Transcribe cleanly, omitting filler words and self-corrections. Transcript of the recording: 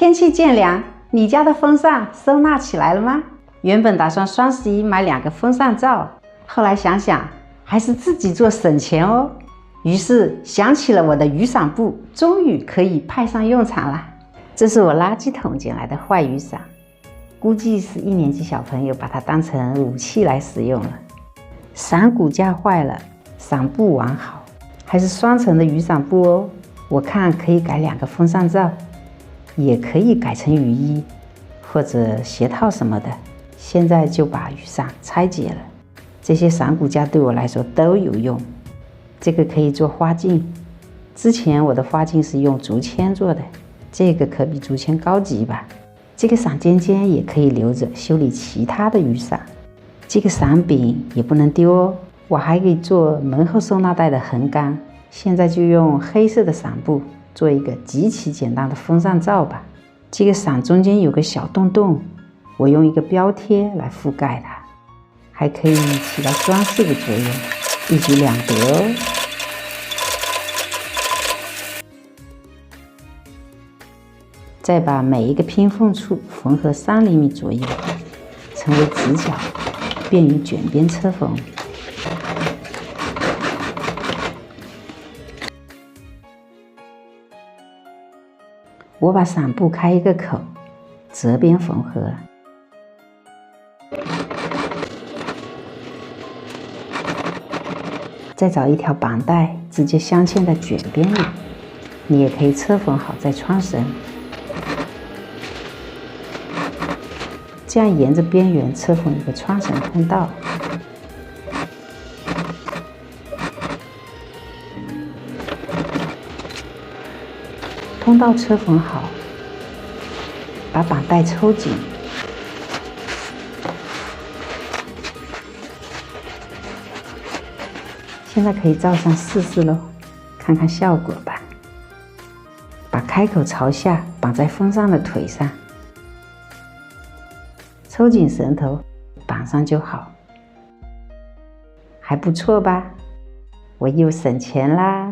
天气渐凉，你家的风扇收纳起来了吗？原本打算双11买2个风扇罩，后来想想还是自己做省钱哦。于是想起了我的雨伞布，终于可以派上用场了。这是我垃圾桶捡来的坏雨伞，估计是1年级小朋友把它当成武器来使用了。伞骨架坏了，伞布完好，还是双层的雨伞布哦。我看可以改2个风扇罩，也可以改成雨衣或者鞋套什么的。现在就把雨伞拆解了，这些伞骨架对我来说都有用。这个可以做花镜，之前我的花镜是用竹签做的，这个可比竹签高级吧。这个伞尖尖也可以留着修理其他的雨伞。这个伞柄也不能丢哦，我还可以做门后收纳袋的横杆。现在就用黑色的伞布做一个极其简单的风扇罩吧。这个伞中间有个小洞洞，我用一个标贴来覆盖它，还可以起到装饰的作用，一举两得哦。再把每一个拼缝处缝合3厘米左右，成为直角，便于卷边车缝。我把伞布开一个口，折边缝合。再找一条绑带，直接镶嵌在卷边里。你也可以车缝好再穿绳，这样沿着边缘车缝一个穿绳通道。通道车缝好，把绑带抽紧，现在可以罩上试试咯，看看效果吧。把开口朝下绑在风扇的腿上，抽紧绳头，绑上就好。还不错吧？我又省钱啦。